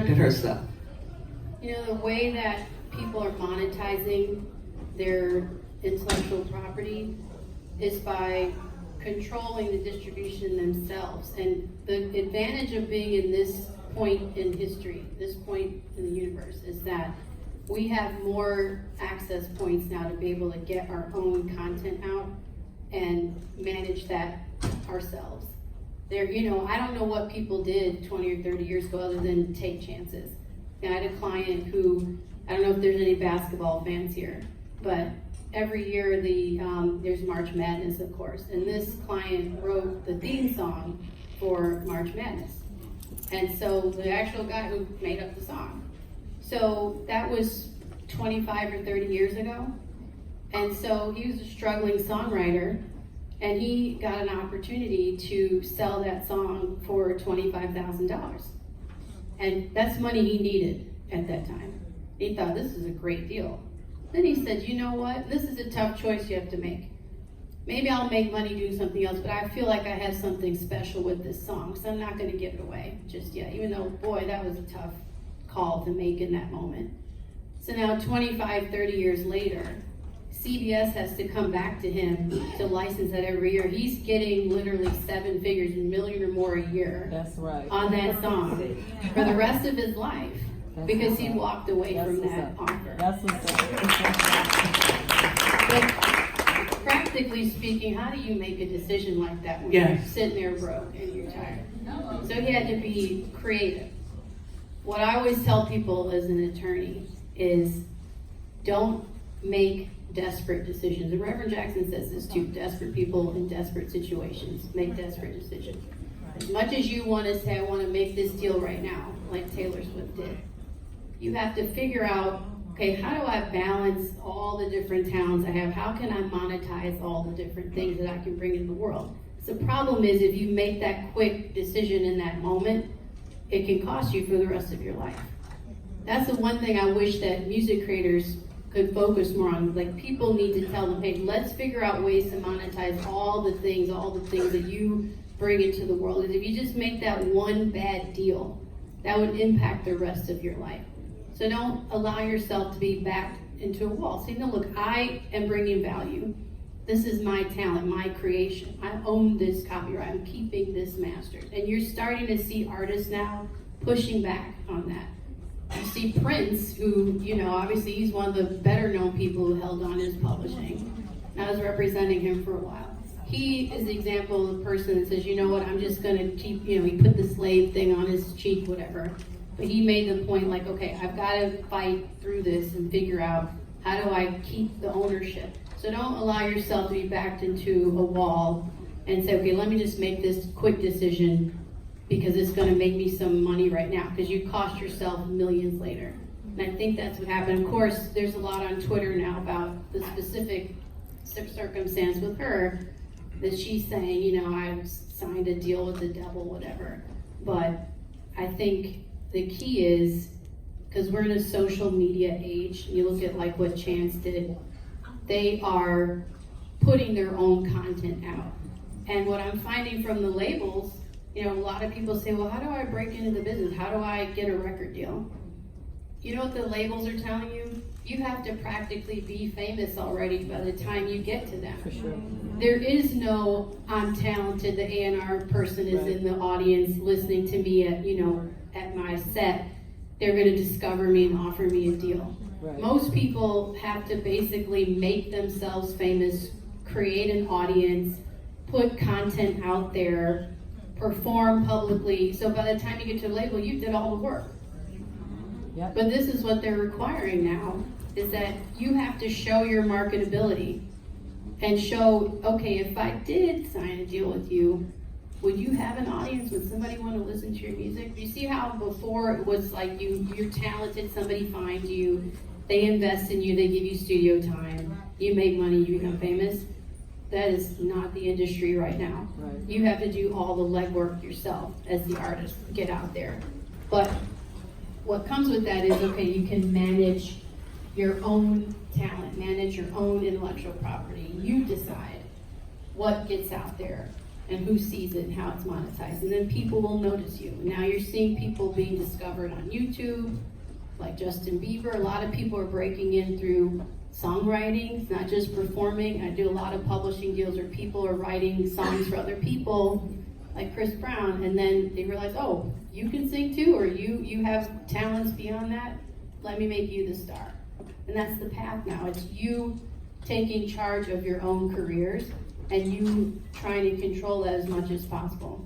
protected herself? You know, the way that people are monetizing their intellectual property is by controlling the distribution themselves. And the advantage of being in this point in history, this point in the universe, is that we have more access points now to be able to get our own content out and manage that ourselves. There, you know, I don't know what people did 20 or 30 years ago other than take chances. And I had a client who, I don't know if there's any basketball fans here, but every year there's March Madness, of course, and this client wrote the theme song for March Madness. And so the actual guy who made up the song. So that was 25 or 30 years ago. And so he was a struggling songwriter, and he got an opportunity to sell that song for $25,000. And that's money he needed at that time. He thought, this is a great deal. Then he said, you know what? This is a tough choice you have to make. Maybe I'll make money doing something else, but I feel like I have something special with this song, so I'm not going to give it away just yet, even though, boy, that was a tough call to make in that moment. So now 25, 30 years later, CBS has to come back to him to license that every year. He's getting literally 7 figures, $1 million or more a year. That's right. On that song for the rest of his life. That's because he walked away from that offer. That's what's up. But practically speaking, how do you make a decision like that when you're sitting there broke and you're tired? So he had to be creative. What I always tell people as an attorney is don't make desperate decisions. And Reverend Jackson says this too, desperate people in desperate situations make desperate decisions. As much as you want to say, I want to make this deal right now, like Taylor Swift did, you have to figure out, okay, how do I balance all the different talents I have? How can I monetize all the different things that I can bring into the world? So the problem is if you make that quick decision in that moment, it can cost you for the rest of your life. That's the one thing I wish that music creators could focus more on. Like, people need to tell them, hey, let's figure out ways to monetize all the things that you bring into the world. Because if you just make that one bad deal, that would impact the rest of your life. So don't allow yourself to be backed into a wall. Say, no, look, I am bringing value. This is my talent, my creation. I own this copyright. I'm keeping this mastered. And you're starting to see artists now pushing back on that. You see Prince, who, you know, obviously he's one of the better known people who held on his publishing. I was representing him for a while. He is the example of a person that says, you know what, I'm just going to keep, you know, he put the slave thing on his cheek, whatever. But he made the point, like, okay, I've got to fight through this and figure out how do I keep the ownership. So don't allow yourself to be backed into a wall and say, okay, let me just make this quick decision because it's going to make me some money right now, because you cost yourself millions later. And I think that's what happened. Of course, there's a lot on Twitter now about the specific circumstance with her that she's saying, you know, I've signed a deal with the devil, whatever. But I think the key is, because we're in a social media age, you look at like what Chance did, they are putting their own content out. And what I'm finding from the labels, you know, a lot of people say, well, how do I break into the business? How do I get a record deal? You know what the labels are telling you? You have to practically be famous already by the time you get to them. For sure. There is no, I'm talented, the A&R person is in the audience listening to me at, you know, at my set. They're going to discover me and offer me a deal. Right. Most people have to basically make themselves famous, create an audience, put content out there, perform publicly. So by the time you get to the label, you did all the work. Yep. But this is what they're requiring now, is that you have to show your marketability and show, okay, if I did sign a deal with you, would you have an audience? Would somebody want to listen to your music? You see how before it was like you're talented, somebody finds you, they invest in you, they give you studio time, you make money, you become famous. That is not the industry right now. Right. You have to do all the legwork yourself as the artist, get out there. But what comes with that is, okay, you can manage your own talent, manage your own intellectual property. You decide what gets out there. and who sees it and how it's monetized. And then people will notice you. Now you're seeing people being discovered on YouTube, like Justin Bieber. A lot of people are breaking in through songwriting. It's not just performing. I do a lot of publishing deals where people are writing songs for other people, like Chris Brown, and then they realize, oh, you can sing too, or you have talents beyond that. Let me make you the star. And that's the path now. It's you taking charge of your own careers and you trying to control that as much as possible.